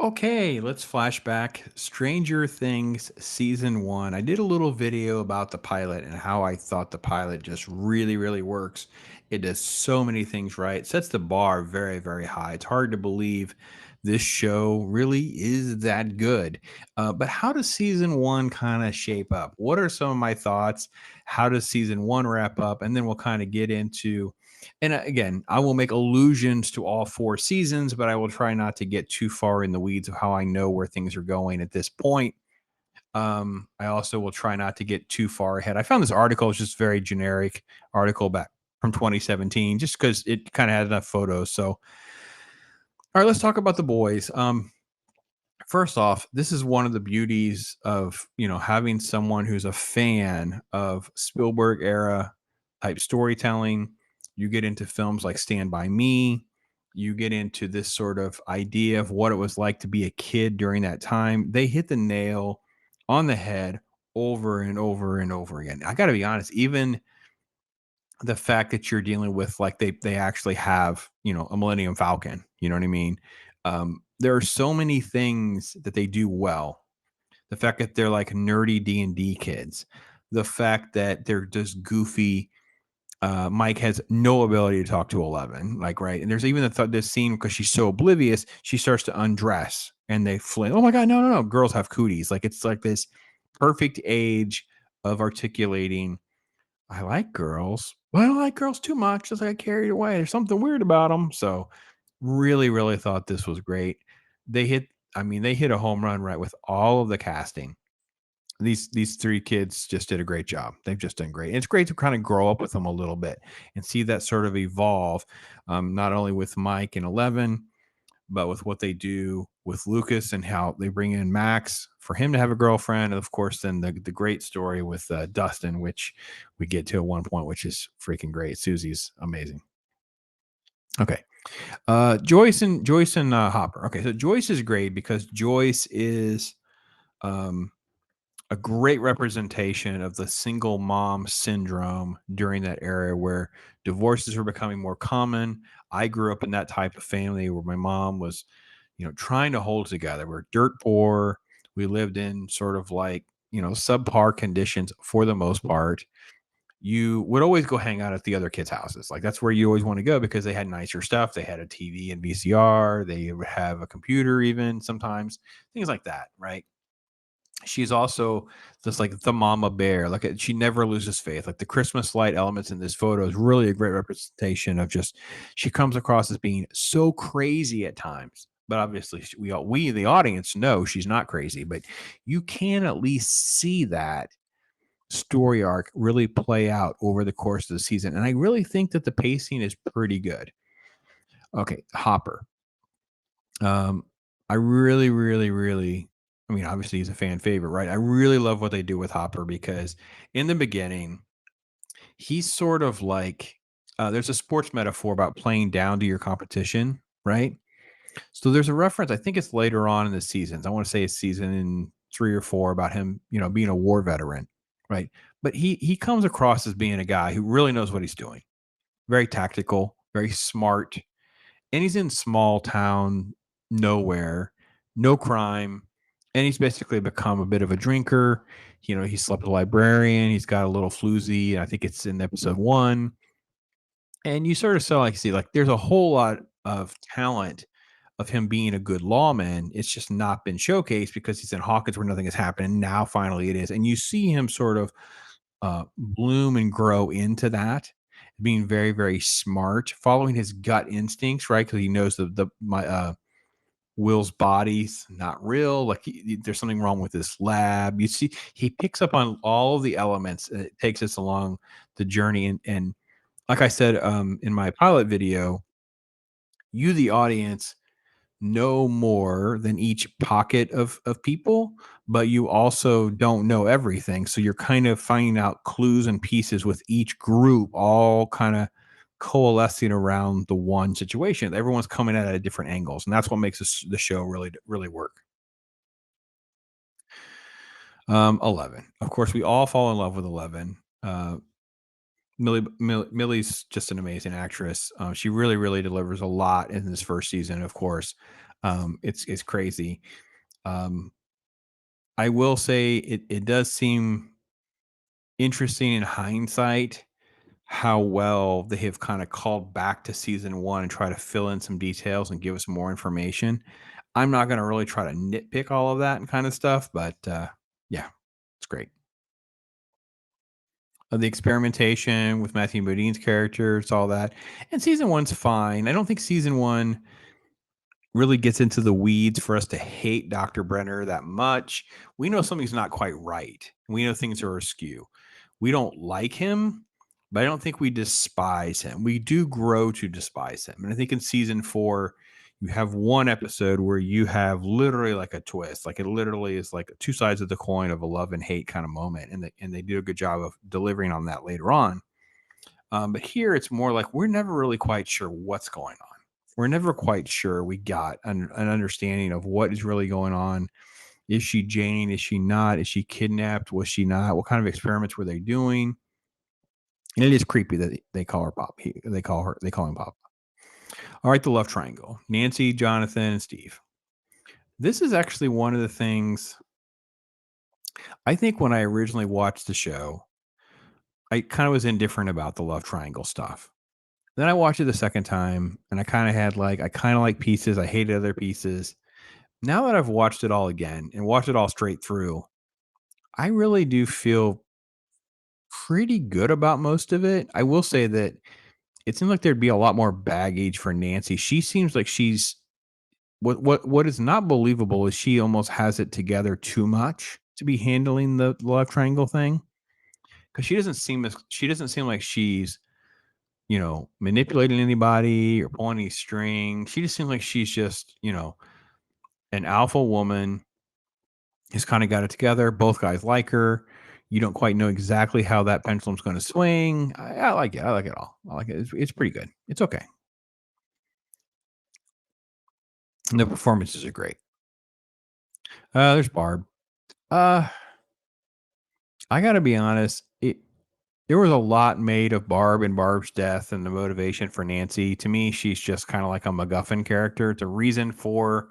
Okay, let's flash back. Stranger Things season one. I did a little video about the pilot and how I thought the pilot just really, really works. It does so many things right, sets the bar very, very high. It's hard to believe this show really is that good. But how does season one kind of shape up? What are some of my thoughts? How does season one wrap up? And then we'll kind of get into and again, I will make allusions to all four seasons, but I will try not to get too far in the weeds of how I know where things are going at this point. I also will try not to get too far ahead. I found this article is just very generic article back from 2017, just because it kind of had enough photos. So, all right, let's talk about the boys. First off, this is one of the beauties of having someone who's a fan of Spielberg era type storytelling. You get into films like Stand by Me. You get into this sort of idea of what it was like to be a kid during that time. They hit the nail on the head over and over and over again. I got to be honest, even the fact that you're dealing with like they actually have a Millennium Falcon. You know what I mean? There are so many things that they do well. The fact that they're like nerdy D&D kids, the fact that they're just goofy. Mike has no ability to talk to 11, like, right? And there's even this scene because she's so oblivious, she starts to undress and they fling. Oh my God, no, no, no. Girls have cooties. Like, it's like this perfect age of articulating I like girls, but I don't like girls too much. Just like I get carried away. There's something weird about them. So really, really thought this was great. They hit, I mean, they hit a home run right with all of the casting. These three kids just did a great job. They've just done great. And it's great to kind of grow up with them a little bit and see that sort of evolve, not only with Mike and 11, but with what they do with Lucas and how they bring in Max for him to have a girlfriend. And of course, then the great story with Dustin, which we get to at one point, which is freaking great. Susie's amazing. Okay. Joyce and Hopper. Okay. So Joyce is great because Joyce is um, a great representation of the single mom syndrome during that era where divorces were becoming more common. I grew up in that type of family where my mom was, trying to hold together. We're dirt poor. We lived in sort of like, subpar conditions for the most part. You would always go hang out at the other kids' houses. Like that's where you always want to go because they had nicer stuff. They had a TV and VCR. They would have a computer, even sometimes things like that, right? She's also just like the mama bear. Like she never loses faith. Like the Christmas light elements in this photo is really a great representation of just she comes across as being so crazy at times. But obviously, we the audience know she's not crazy. But you can at least see that story arc really play out over the course of the season, and I really think that the pacing is pretty good. Okay, Hopper. Um, I really, really, really, I mean, obviously he's a fan favorite, right? I really love what they do with Hopper because in the beginning, he's sort of like there's a sports metaphor about playing down to your competition, right? So there's a reference, I think it's later on in the seasons. I want to say it's season three or four about him, being a war veteran, right? But he comes across as being a guy who really knows what he's doing, very tactical, very smart, and he's in small town, nowhere, no crime, and he's basically become a bit of a drinker. He slept with a librarian. He's got a little floozy. I think it's in episode one, and you sort of see like there's a whole lot of talent of him being a good lawman. It's just not been showcased because he's in Hawkins where nothing has happened. Now finally it is, and you see him sort of bloom and grow into that, being very, very smart, following his gut instincts, right? Because he knows Will's body's not real. Like there's something wrong with this lab. You see, he picks up on all of the elements. And it takes us along the journey, and like I said in my pilot video, you, the audience, know more than each pocket of people, but you also don't know everything. So you're kind of finding out clues and pieces with each group, all kind of coalescing around the one situation. Everyone's coming at it at different angles, and that's what makes the show really, really work. 11. Of course, we all fall in love with 11. Millie's just an amazing actress. She really, really delivers a lot in this first season, of course. It's crazy. Um, I will say it does seem interesting in hindsight how well they have kind of called back to season one and try to fill in some details and give us more information. I'm not going to really try to nitpick all of that and kind of stuff, but yeah, it's great. The experimentation with Matthew Modine's characters, all that, and season one's fine. I don't think season one really gets into the weeds for us to hate Dr. Brenner that much. We know something's not quite right. We know things are askew. We don't like him, but I don't think we despise him. We do grow to despise him. And I think in season four, you have one episode where you have literally like a twist. Like it literally is like two sides of the coin of a love and hate kind of moment. And they do a good job of delivering on that later on. But here it's more like we're never really quite sure what's going on. We're never quite sure we got an understanding of what is really going on. Is she Jane? Is she not? Is she kidnapped? Was she not? What kind of experiments were they doing? And it is creepy that they call her Pop. They call him Pop. All right, the love triangle: Nancy, Jonathan, and Steve. This is actually one of the things I think when I originally watched the show, I kind of was indifferent about the love triangle stuff. Then I watched it the second time, and I kind of had like I kind of like pieces. I hated other pieces. Now that I've watched it all again and watched it all straight through, I really do feel pretty good about most of it. I will say that it seems like there'd be a lot more baggage for Nancy. She seems like she's what is not believable is she almost has it together too much to be handling the love triangle thing. Because she doesn't seem like she's, manipulating anybody or pulling any strings. She just seems like she's just, an alpha woman. Has kind of got it together. Both guys like her. You don't quite know exactly how that pendulum's going to swing. I like it. I like it all. I like it. It's pretty good. It's okay. And the performances are great. There's Barb. Uh, I got to be honest. There was a lot made of Barb and Barb's death and the motivation for Nancy. To me, she's just kind of like a MacGuffin character. It's a reason for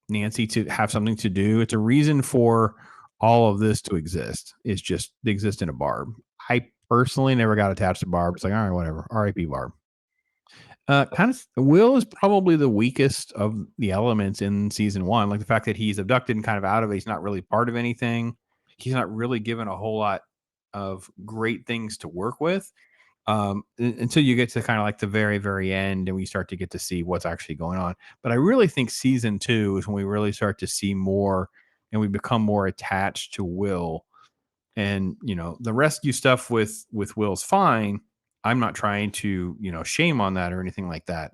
Nancy to have something to do. It's a reason for all of this to exist. It's just the existence of Barb. I personally never got attached to Barb. It's like, all right, whatever. R.I.P. Barb. Kind of Will is probably the weakest of the elements in season one. Like the fact that he's abducted and kind of out of it. He's not really part of anything. He's not really given a whole lot of great things to work with. Until you get to kind of like the very, very end and we start to get to see what's actually going on. But I really think season two is when we really start to see more and we become more attached to Will. And the rescue stuff with Will's fine. I'm not trying to shame on that or anything like that.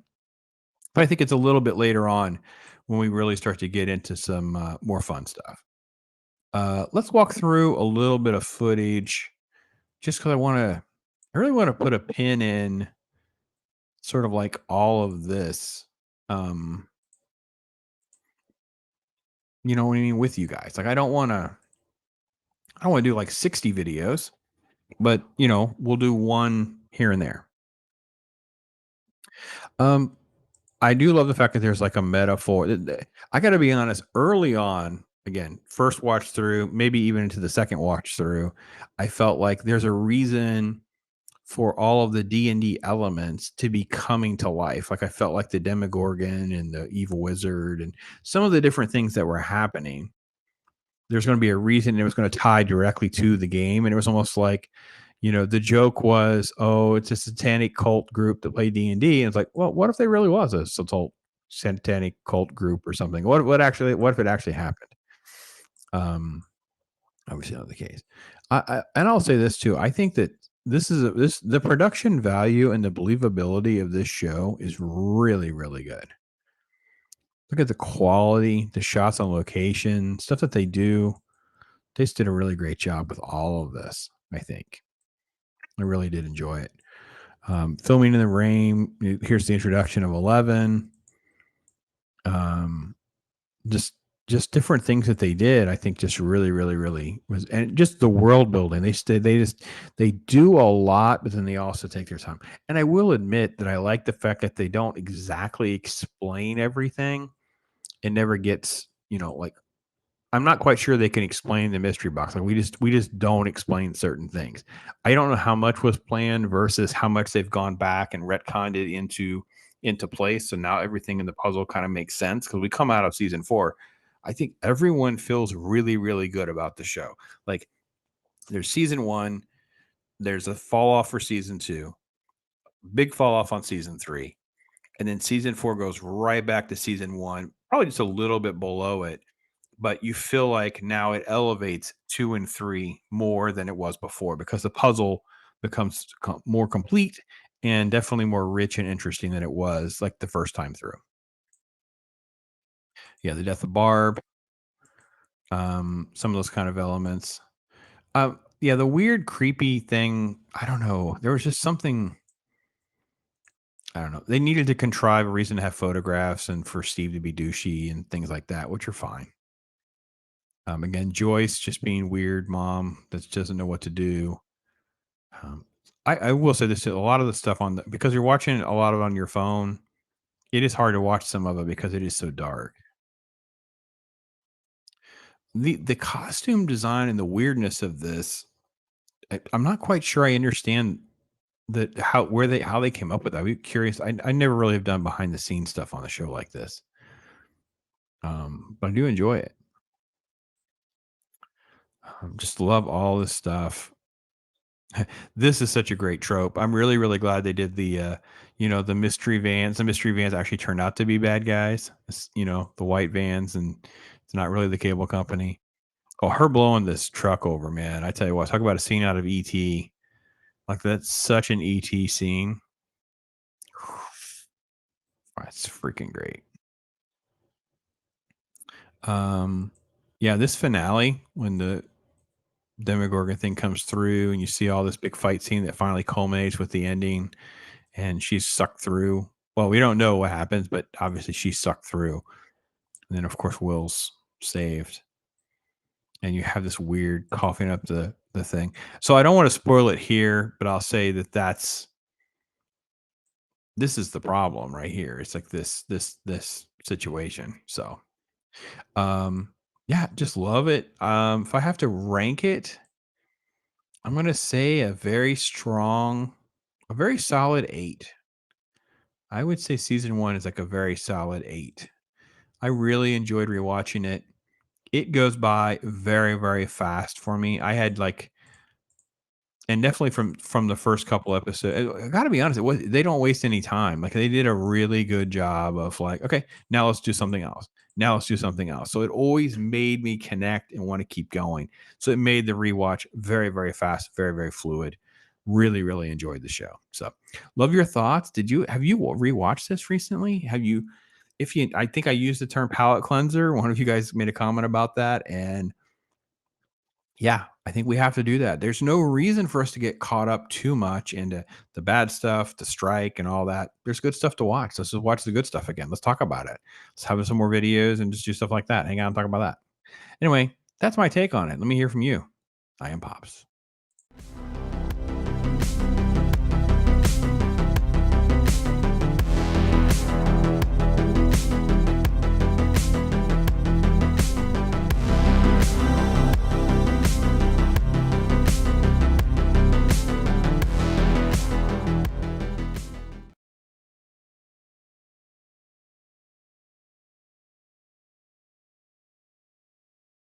But I think it's a little bit later on when we really start to get into some more fun stuff. Let's walk through a little bit of footage just because I really want to put a pin in sort of like all of this, um, you know what I mean, with you guys. Like I don't want to do like 60 videos, but we'll do one here and there. Um, I do love the fact that there's like a metaphor. I got to be honest, early on, again, first watch through, maybe even into the second watch through, I felt like there's a reason for all of the D&D elements to be coming to life. Like I felt like the Demogorgon and the Evil Wizard and some of the different things that were happening. There's going to be a reason it was going to tie directly to the game. And it was almost like, the joke was, oh, it's a satanic cult group that play D&D. And D. And it's like, well, what if they really was a satanic cult group or something? What if it actually happened? Obviously not the case. And I'll say this too. I think that the production value and the believability of this show is really, really good. Look at the quality, the shots on location, stuff that they do. They just did a really great job with all of this. I think I really did enjoy it. Filming in the rain. Here's the introduction of 11. Um, just different things that they did. I think just really, really, really was, and just the world building. They do a lot, but then they also take their time. And I will admit that I like the fact that they don't exactly explain everything. it never gets, like I'm not quite sure they can explain the mystery box. Like we just don't explain certain things. I don't know how much was planned versus how much they've gone back and retconned it into place. So now everything in the puzzle kind of makes sense because we come out of season four. I think everyone feels really, really good about the show. Like there's season one, there's a fall off for season two, big fall off on season three, and then season four goes right back to season one, probably just a little bit below it, but you feel like now it elevates 2 and 3 more than it was before because the puzzle becomes more complete and definitely more rich and interesting than it was like the first time through. Yeah, the death of Barb, some of those kind of elements. Yeah, the weird, creepy thing. I don't know. There was just something. I don't know. They needed to contrive a reason to have photographs and for Steve to be douchey and things like that, which are fine. Again, Joyce just being weird mom that doesn't know what to do. Um, I will say this too, a lot of the stuff on the because you're watching a lot of it on your phone, it is hard to watch some of it because it is so dark. The costume design and the weirdness of this, I'm not quite sure I understand that how they came up with that. I'd be curious. I never really have done behind the scenes stuff on a show like this. But I do enjoy it. Just love all this stuff. This is such a great trope. I'm really, really glad they did the mystery vans. The mystery vans actually turned out to be bad guys. The white vans, and it's not really the cable company. Oh, her blowing this truck over, man. I tell you what, talk about a scene out of ET. Like that's such an ET scene. It's freaking great. Um, yeah, this finale when the Demogorgon thing comes through and you see all this big fight scene that finally culminates with the ending and she's sucked through. Well, we don't know what happens, but obviously she's sucked through. And then of course Will's saved. And you have this weird coughing up the thing. So I don't want to spoil it here, but I'll say that this is the problem right here. It's like this situation. So yeah, just love it. If I have to rank it, I'm gonna say a very solid 8. I would say season 1 is like a very solid 8. I really enjoyed rewatching it. It goes by very, very fast for me. I had like and definitely from the first couple episodes, I gotta be honest, they don't waste any time. Like, they did a really good job of like, "Okay, now let's do something else. Now let's do something else." So it always made me connect and wanna keep going. So it made the rewatch very, very fast, very, very fluid. Really, really enjoyed the show. So, love your thoughts. Have you rewatched this recently? Have you if you I think I used the term palate cleanser. One of you guys made a comment about that, and yeah, I think we have to do that. There's no reason for us to get caught up too much into the bad stuff, the strike, and all that. There's good stuff to watch. Let's just watch the good stuff again. Let's talk about it. Let's have some more videos and just do stuff like that. Hang out and talk about that. Anyway, that's my take on it. Let me hear from you. I am Pops.